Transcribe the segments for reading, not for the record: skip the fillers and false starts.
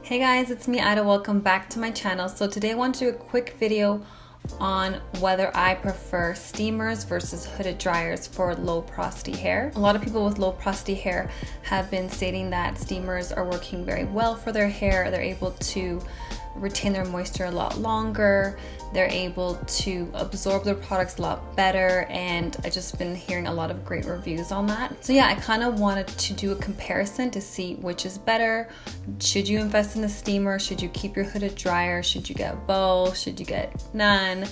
Hey guys, it's me Ida. Welcome back to my channel. So today I want to do a quick video on whether I prefer steamers versus hooded dryers for low porosity hair. A lot of people with low porosity hair have been stating that steamers are working very well for their hair. They're able to retain their moisture a lot longer. They're able to absorb their products a lot better, and I've just been hearing a lot of great reviews on that. So yeah, I kind of wanted to do a comparison to see which is better. Should you invest in a steamer? Should you keep your hooded dryer? Should you get both? Should you get none?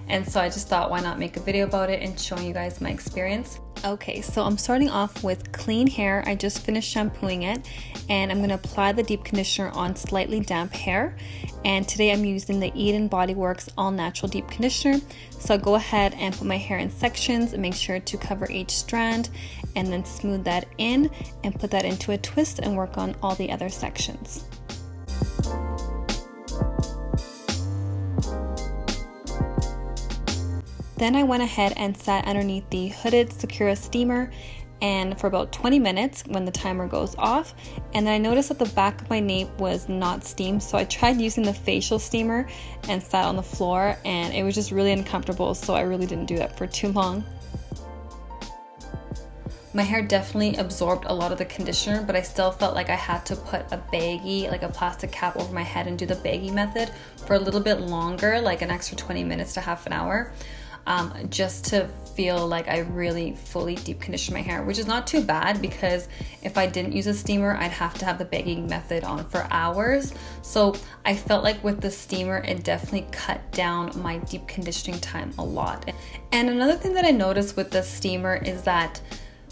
And so I just thought, why not make a video about it and showing you guys my experience. Okay, so I'm starting off with clean hair. I just finished shampooing it, and I'm going to apply the deep conditioner on slightly damp hair. And today I'm using the Bodyworks All Natural Deep Conditioner. So I'll go ahead and put my hair in sections and make sure to cover each strand, and then smooth that in and put that into a twist and work on all the other sections. Then I went ahead and sat underneath the hooded Secura steamer and for about 20 minutes when the timer goes off. And then I noticed that the back of my nape was not steamed, so I tried using the facial steamer and sat on the floor, and it was just really uncomfortable, so I really didn't do that for too long. My hair definitely absorbed a lot of the conditioner, but I still felt like I had to put a baggy, like a plastic cap over my head and do the baggy method for a little bit longer, like an extra 20 minutes to half an hour. Just to feel like I really fully deep conditioned my hair, which is not too bad because if I didn't use a steamer, I'd have to have the bagging method on for hours. So I felt like with the steamer, it definitely cut down my deep conditioning time a lot. And another thing that I noticed with the steamer is that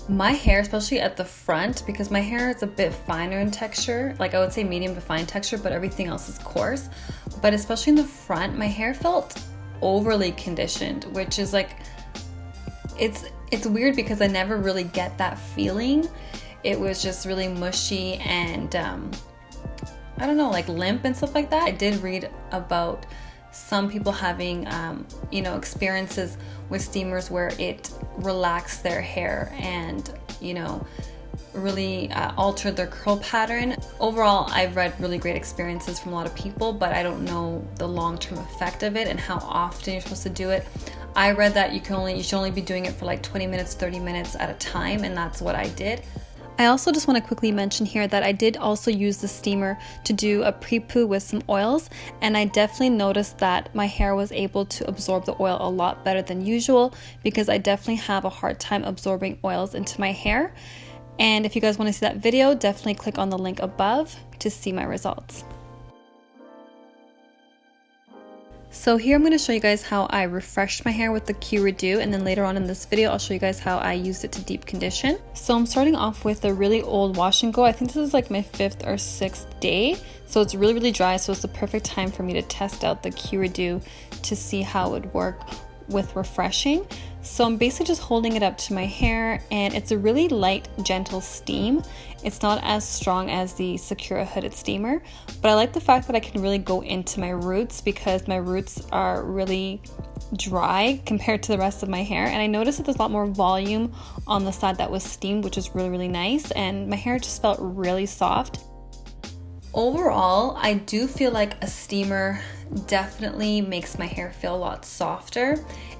my hair, especially at the front, because my hair is a bit finer in texture, like I would say medium to fine texture, but everything else is coarse. But especially in the front, my hair felt overly conditioned, which is like, it's weird because I never really get that feeling. It was just really mushy and I don't know, like limp and stuff like that. I did read about some people having experiences with steamers where it relaxed their hair and really altered their curl pattern. Overall, I've read really great experiences from a lot of people, but I don't know the long-term effect of it and how often you're supposed to do it. I read that you should only be doing it for like 20 minutes, 30 minutes at a time, and that's what I did. I also just want to quickly mention here that I did also use the steamer to do a pre-poo with some oils, and I definitely noticed that my hair was able to absorb the oil a lot better than usual because I definitely have a hard time absorbing oils into my hair. And if you guys want to see that video, definitely click on the link above to see my results. So here I'm going to show you guys how I refreshed my hair with the Q Redew, and then later on in this video I'll show you guys how I used it to deep condition. So I'm starting off with a really old wash and go. I think this is like my 5th or 6th day, so it's really dry, so it's the perfect time for me to test out the Q Redew to see how it would work with refreshing. So I'm basically just holding it up to my hair, and it's a really light, gentle steam. It's not as strong as the Secura hooded steamer, but I like the fact that I can really go into my roots because my roots are really dry compared to the rest of my hair. And I noticed that there's a lot more volume on the side that was steamed, which is really nice, and my hair just felt really soft. Overall, I do feel like a steamer definitely makes my hair feel a lot softer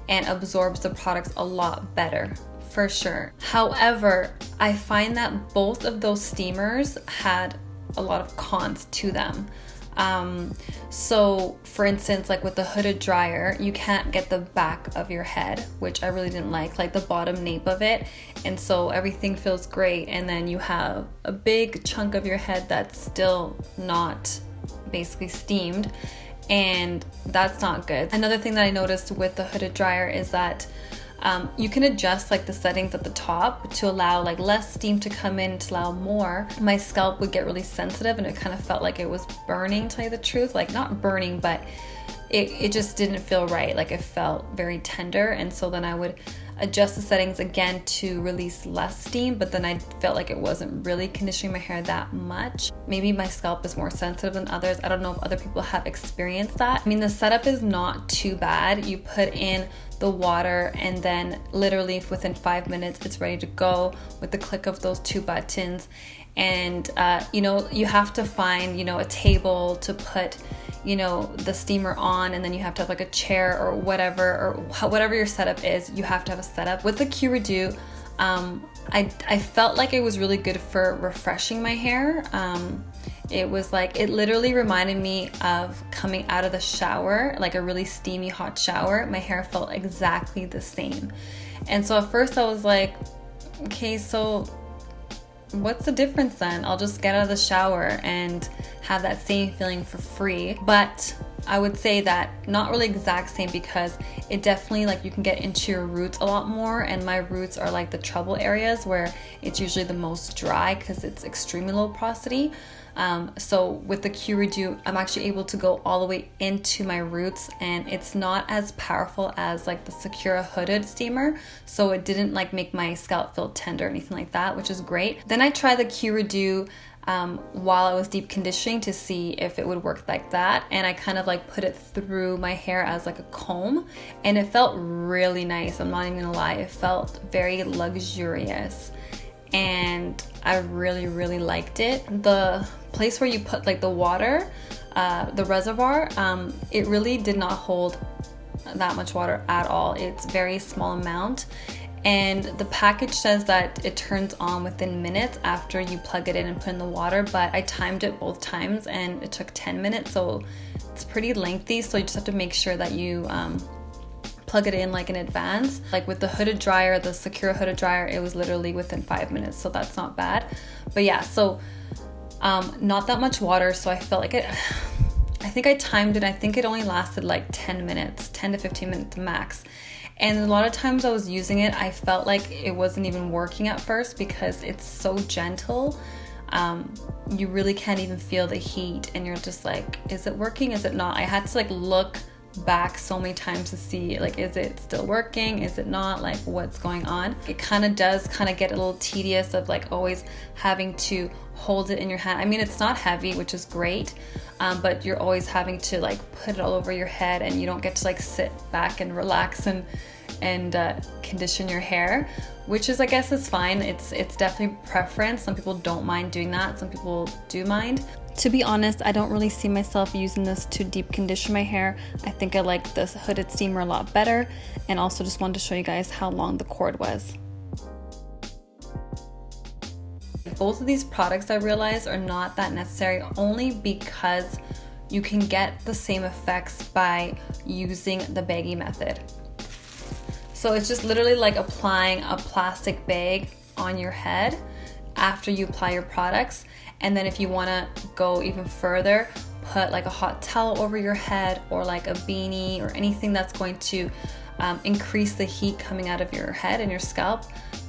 and absorbs the products a lot better, for sure. However, I find that both of those steamers had a lot of cons to them. So for instance, like with the hooded dryer, you can't get the back of your head, which I really didn't like the bottom nape of it. And so everything feels great, and then you have a big chunk of your head that's still not basically steamed, and that's not good. Another thing that I noticed with the hooded dryer is that you can adjust like the settings at the top to allow like less steam to come in, to allow more. My scalp would get really sensitive and it kind of felt like it was burning, to tell you the truth. Like not burning, but it just didn't feel right. Like it felt very tender, and so then I would adjust the settings again to release less steam, but then I felt like it wasn't really conditioning my hair that much. Maybe my scalp is more sensitive than others. I don't know if other people have experienced that. I mean, the setup is not too bad. You put in the water and then literally within 5 minutes it's ready to go with the click of those 2 buttons. And you know, you have to find, you know, a table to put, you know, the steamer on, and then you have to have like a chair or whatever, or whatever your setup is, you have to have a setup. With the Q Redew, I felt like it was really good for refreshing my hair. It was like, it literally reminded me of coming out of the shower, like a really steamy hot shower. My hair felt exactly the same. And so at first I was like, okay, so what's the difference then? I'll just get out of the shower and have that same feeling for free. But I would say that not really exact same, because it definitely, like, you can get into your roots a lot more, and my roots are like the trouble areas where it's usually the most dry because it's extremely low porosity. So with the Q Redew, I'm actually able to go all the way into my roots, and it's not as powerful as like the Secura hooded steamer. So it didn't like make my scalp feel tender or anything like that, which is great. Then I tried the Q Redew while I was deep conditioning to see if it would work like that. And I kind of like put it through my hair as like a comb, and it felt really nice. I'm not even gonna lie, it felt very luxurious. And I really, really liked it. The place where you put like the water, the reservoir, it really did not hold that much water at all. It's very small amount. And the package says that it turns on within minutes after you plug it in and put in the water, but I timed it both times and it took 10 minutes. So it's pretty lengthy. So you just have to make sure that you plug it in like in advance. Like with the hooded dryer, the Secura hooded dryer, it was literally within 5 minutes, so that's not bad. But yeah, so not that much water, so I felt like it, I think I timed it, I think it only lasted like 10 minutes, 10 to 15 minutes max. And a lot of times I was using it, I felt like it wasn't even working at first because it's so gentle. You really can't even feel the heat, and you're just like, is it working, is it not? I had to like look back so many times to see, like, is it still working, is it not, like what's going on. It kind of does kind of get a little tedious of like always having to hold it in your hand. I mean, it's not heavy, which is great, but you're always having to like put it all over your head, and you don't get to like sit back and relax and condition your hair, which is, I guess, is fine. It's definitely preference. Some people don't mind doing that, some people do mind. To be honest, I don't really see myself using this to deep condition my hair. I think I like this hooded steamer a lot better, and also just wanted to show you guys how long the cord was. Both of these products, I realize, are not that necessary, only because you can get the same effects by using the baggy method. So it's just literally like applying a plastic bag on your head after you apply your products. And then if you want to go even further, put like a hot towel over your head, or like a beanie, or anything that's going to increase the heat coming out of your head and your scalp,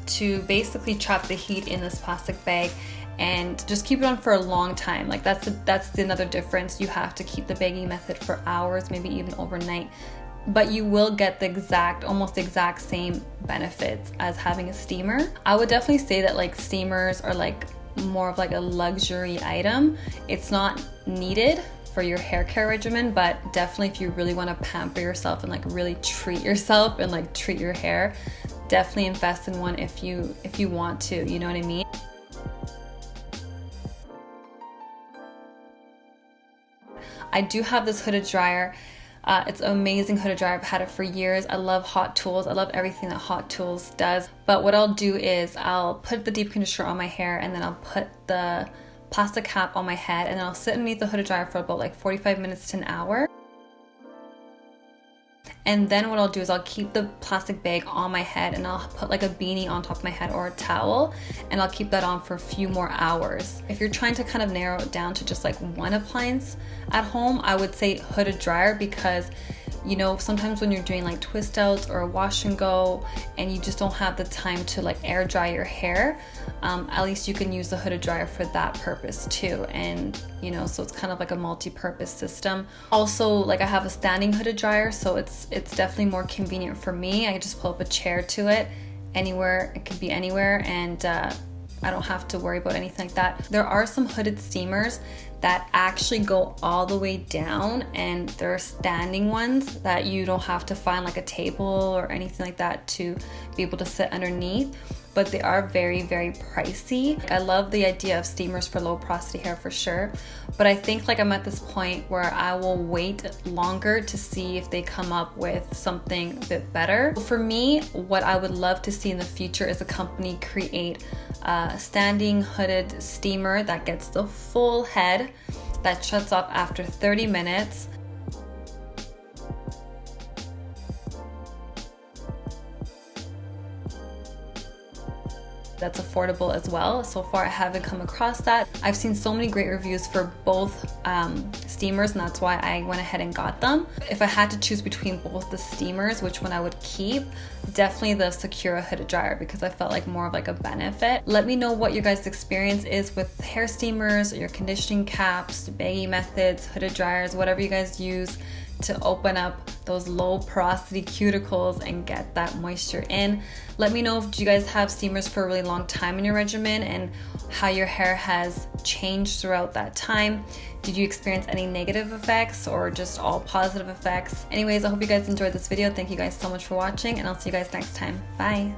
to basically trap the heat in this plastic bag and just keep it on for a long time. Like that's another difference. You have to keep the baggy method for hours, maybe even overnight. But you will get the almost exact same benefits as having a steamer. I would definitely say that like steamers are like more of like a luxury item. It's not needed for your hair care regimen, but definitely if you really want to pamper yourself and like really treat yourself and like treat your hair, definitely invest in one if you want to, you know what I mean? I do have this hooded dryer. It's an amazing hooded dryer. I've had it for years. I love Hot Tools. I love everything that Hot Tools does. But what I'll do is I'll put the deep conditioner on my hair, and then I'll put the plastic cap on my head, and then I'll sit underneath the hooded dryer for about like 45 minutes to an hour. And then what I'll do is I'll keep the plastic bag on my head, and I'll put like a beanie on top of my head or a towel, and I'll keep that on for a few more hours. If you're trying to kind of narrow it down to just like one appliance at home, I would say hooded dryer, because You know, sometimes when you're doing like twist outs or a wash and go and you just don't have the time to like air dry your hair, at least you can use the hooded dryer for that purpose too. And you know, so it's kind of like a multi-purpose system. Also, like I have a standing hooded dryer, so it's definitely more convenient for me. I just pull up a chair to it anywhere, it could be anywhere, and I don't have to worry about anything like that. There are some hooded steamers that actually go all the way down, and there are standing ones that you don't have to find like a table or anything like that to be able to sit underneath, but they are very, very pricey. I love the idea of steamers for low porosity hair for sure, but I think like I'm at this point where I will wait longer to see if they come up with something a bit better. For me, what I would love to see in the future is a company create a standing hooded steamer that gets the full head, that shuts off after 30 minutes. That's affordable as well. So far I haven't come across that. I've seen so many great reviews for both steamers, and that's why I went ahead and got them. If I had to choose between both the steamers, which one I would keep, definitely the Secura hooded dryer, because I felt like more of like a benefit. Let me know what your guys' experience is with hair steamers, your conditioning caps, baggy methods, hooded dryers, whatever you guys use to open up those low porosity cuticles and get that moisture in. Let me know if you guys have steamers for a really long time in your regimen and how your hair has changed throughout that time. Did you experience any negative effects or just all positive effects? Anyways, I hope you guys enjoyed this video. Thank you guys so much for watching, and I'll see you guys next time. Bye.